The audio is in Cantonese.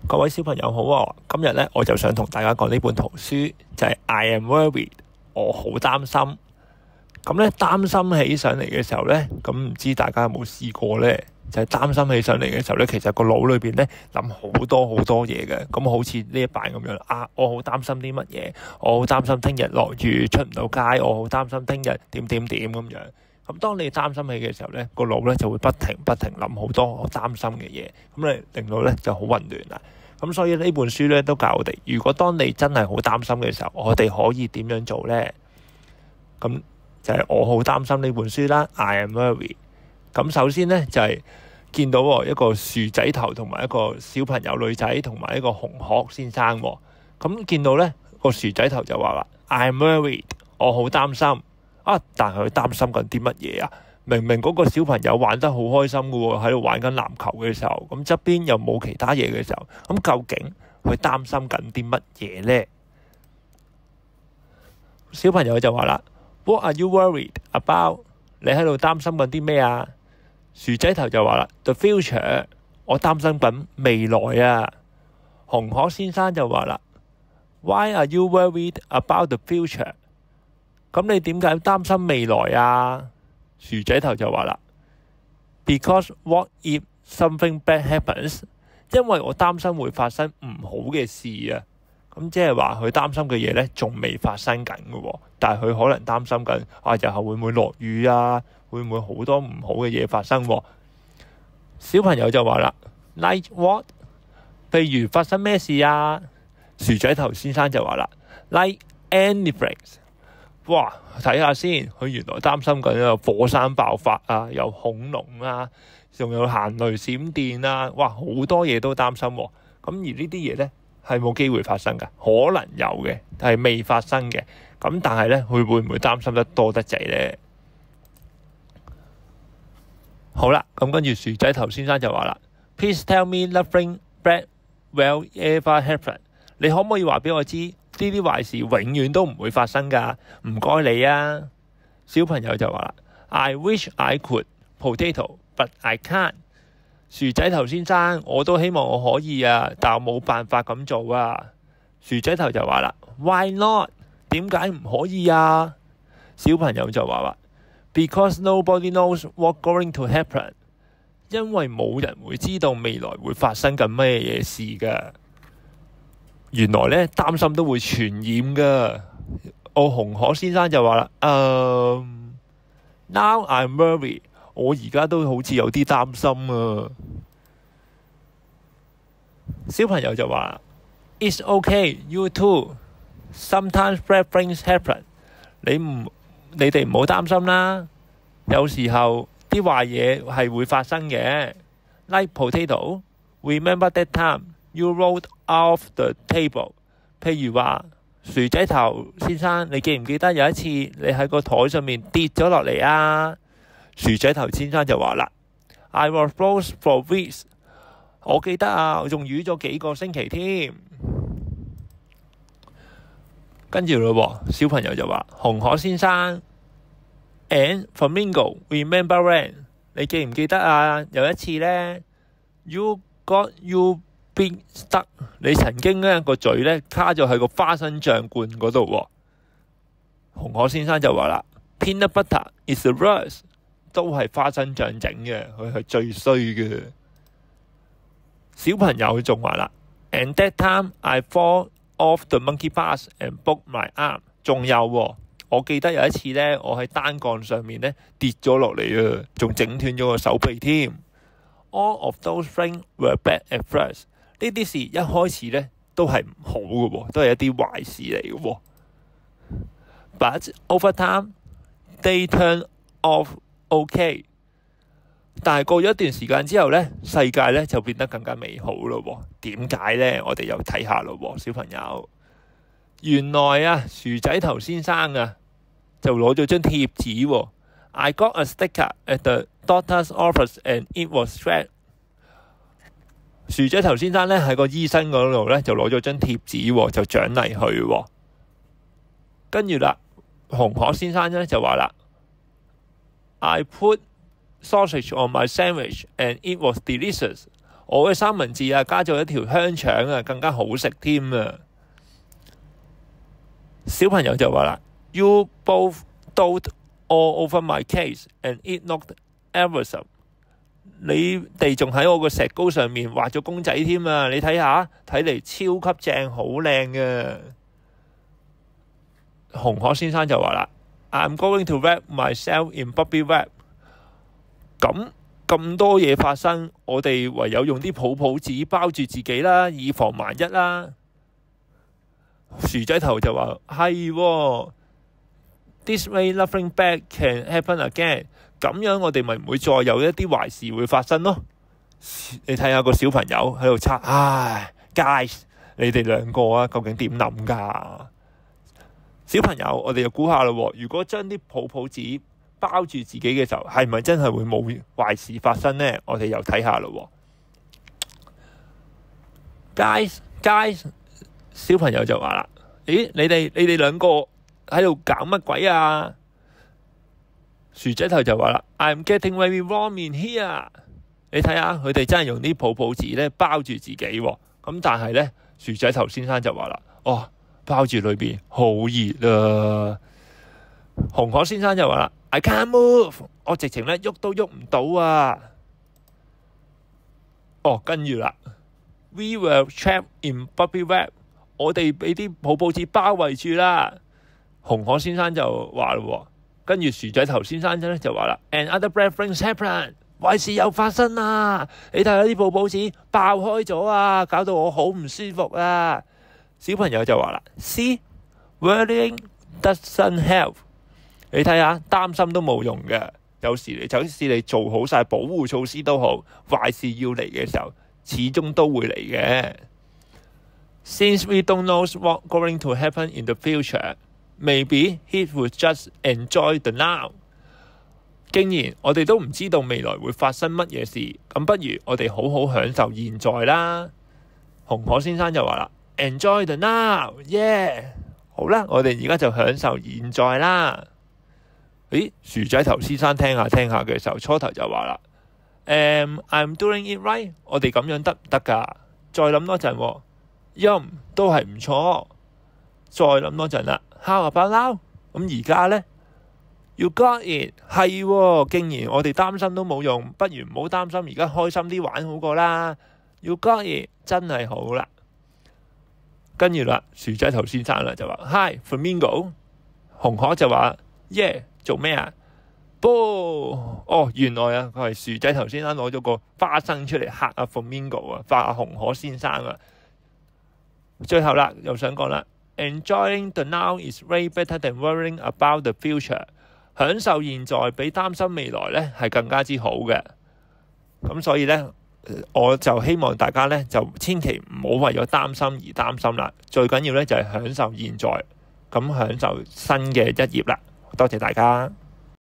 各位小朋友好喎，今日咧我就想同大家講呢本圖書，就係 I am worried， 我好擔心。咁咧擔心起上嚟嘅時候咧，咁唔知大家有冇試過咧？就係擔心起上嚟嘅時候咧，其實個腦裏邊咧諗好多好多嘢嘅。咁好似呢一版咁樣啊，我好擔心啲乜嘢？我好擔心聽日落雨出唔到街，我好擔心聽日點咁樣。咁當你擔心起嘅時候咧，個腦咧就會不停諗好多我擔心嘅嘢，咁你令到咧就好混亂啦。咁所以呢本書咧都教我哋，如果當你真係好擔心嘅時候，我哋可以點樣做呢？咁就係我好擔心呢本書啦。I am worried。咁首先呢，就係見到一個薯仔頭同埋一個小朋友女仔同埋一個紅殼先生。咁見到呢個薯仔頭就話啦，I am worried， 我好擔心。但係佢擔心緊啲乜嘢啊？明明嗰個小朋友玩得好開心嘅喎，喺度玩緊籃球嘅時候，咁側邊又冇其他嘢嘅時候，咁究竟佢擔心緊啲乜嘢呢？小朋友就話啦，What are you worried about？ 你喺度擔心緊啲咩啊？薯仔頭就話啦，The future， 我擔心緊未來啊。紅殼先生就話啦，Why are you worried about the future？ 咁你點解擔心未來啊？薯仔頭就話啦 ，Because what if something bad happens？ 因為我擔心會發生唔好嘅事啊。咁即係話佢擔心嘅嘢呢，仲未發生緊嘅喎，但係佢可能擔心緊日後會唔會落雨啊？會唔會好多唔好嘅嘢發生喎？小朋友就話啦 ，Like what？ 譬如發生咩事啊？薯仔頭先生就話啦 ，Like anything。哇！睇下先，佢原來擔心緊有火山爆發啊，有恐龍啊，仲有行雷閃電啊，哇！好多嘢都擔心喎。咁而呢啲嘢呢，係冇機會發生㗎，可能有嘅，但係未發生嘅。咁但係呢，佢會唔會擔心得多得滯呢？好啦，咁跟住薯仔頭先生就話啦 ，Please tell me nothing bad will ever happen。你可唔可以話俾我知？呢啲壞事永遠都唔會發生㗎，唔該你啊！小朋友就話啦 ，I wish I could potato, but I can't。薯仔頭先生，我都希望我可以啊，但我冇辦法咁做啊。薯仔頭就話啦 ，Why not？ 點解唔可以啊？小朋友就話啦 ，Because nobody knows what's going to happen。因為冇人會知道未來會發生緊咩嘢事㗎。原來呢，擔心都會傳染㗎。紅殼先生就話啦，Now I'm worried， 我而家都好似有啲擔心啊。小朋友就話 It's okay, you too. Sometimes bad things happen。 你哋唔好擔心啦。有時候啲壞嘢係會發生嘅。Like potato, remember that time you rolled off the table。 譬如話薯仔頭先生，你記唔記得有一次你喺個台上面跌咗落嚟啊？薯仔頭先生就話啦 I was froze for weeks。 我記得啊，我仲瘀咗幾個星期添。跟住咯，小朋友就話紅殼先生 And flamingo remember when？ 你記唔記得啊？有一次呢 You got you big stuck， 你曾經呢個嘴呢卡咗喺個花生醬罐嗰度喎。紅殼先生就話啦 Peanut butter is the worst， 都係花生醬整嘅，佢係最衰嘅。小朋友仲話啦 And that time I fall off the monkey bars and broke my arm。 仲有喎，我記得有一次呢，我喺單槓上面呢跌咗落嚟啊，仲整斷咗個手臂添。All of those things were bad at first。呢啲事一開始呢都係唔好嘅喎，都係一啲壞事嚟嘅喎。But over time they turn off okay。但係過咗一段時間之後呢，世界呢就變得更加美好咯喎。點解呢？我哋又睇下咯喎，小朋友。原來啊，薯仔頭先生啊，就攞咗張貼紙喎。I got a sticker at the doctor's office and it was red。薯仔頭先生呢喺個醫生嗰度呢，就攞咗張貼紙喎，就獎勵佢喎。跟住啦，紅殼先生呢就話啦 I put sausage on my sandwich and it was delicious。我嘅三文治啊，加咗一條香腸啊，更加好食添啊！小朋友就話啦 ：You both dote all over my cake and it looked awesome。你哋仲喺我個石膏上面畫咗公仔添啊！你睇下，睇嚟超級正，好靚嘅。紅鶴先生就話啦：I'm going to wrap myself in bubble wrap。咁多嘢發生，我哋唯有用啲泡泡紙包住自己啦，以防萬一啦。薯仔頭就話：係喎 ，this way nothing bad can happen again。咁樣我哋咪唔會再有一啲壞事會發生咯。你睇下個小朋友喺度測，唉 ，guys， 你哋兩個啊，究竟點諗㗎？小朋友，我哋就估下咯。如果將啲泡泡紙包住自己嘅時候，係咪真係會冇壞事發生呢？我哋又睇下咯。Guys，小朋友就話啦：咦，你哋兩個喺度搞乜鬼啊？薯仔頭就話啦 ：I'm getting very warm in here。你睇下，佢哋真係用啲泡泡紙咧包住自己喎。咁但係咧，薯仔頭先生就話啦：哦，包住裏邊好熱啊！紅鶴先生就話啦 ：I can't move， 我直情咧喐都喐唔到啊！哦，跟住啦 ，We were trapped in bubble wrap， 我哋俾啲泡泡紙包圍住啦。紅鶴先生就話咯，跟住薯仔頭先生咧就話啦 ：And other bad things happen， 壞事又發生啦！你睇下啲泡泡紙爆開咗啊，搞到我好唔舒服啊！小朋友就話啦 ：See worrying doesn't help。你睇下，擔心都冇用嘅。有時就算你做好晒保護措施都好，壞事要嚟嘅時候，始終都會嚟嘅。Since we don't know what's going to happen in the future, maybe he would just enjoy the now。既然我哋都唔知道未來會發生乜嘢事，咁不如我哋好好享受現在啦。紅鶴先生就話啦 ：Enjoy the now，yeah！ 好啦，我哋而家就享受現在啦。咦，薯仔頭先生聽下嘅時候，初頭就話啦：I'm doing it right。我哋咁樣得唔得㗎？再諗多陣，都係唔錯。再諗多陣啦 ，How about now？ 咁而家呢 You got it， 係喎。既然我哋擔心都冇用，不如唔好擔心，而家開心啲玩好過啦。You got it， 真係好啦。跟住啦，薯仔頭先生啦就話 Hi Flamingo， 紅鶴就話 Yeah。做咩啊？原來啊，佢係薯仔頭先生攞咗個花生出嚟嚇阿 Flamingo 啊，發阿紅鶴先生啊。最後啦，又想講啦 ，Enjoying the now is way better than worrying about the future。享受現在比擔心未來咧係更加之好嘅。咁所以咧，我就希望大家咧就千祈唔好為咗擔心而擔心啦。最緊要咧就係享受現在，咁享受新嘅一頁啦。多謝大家。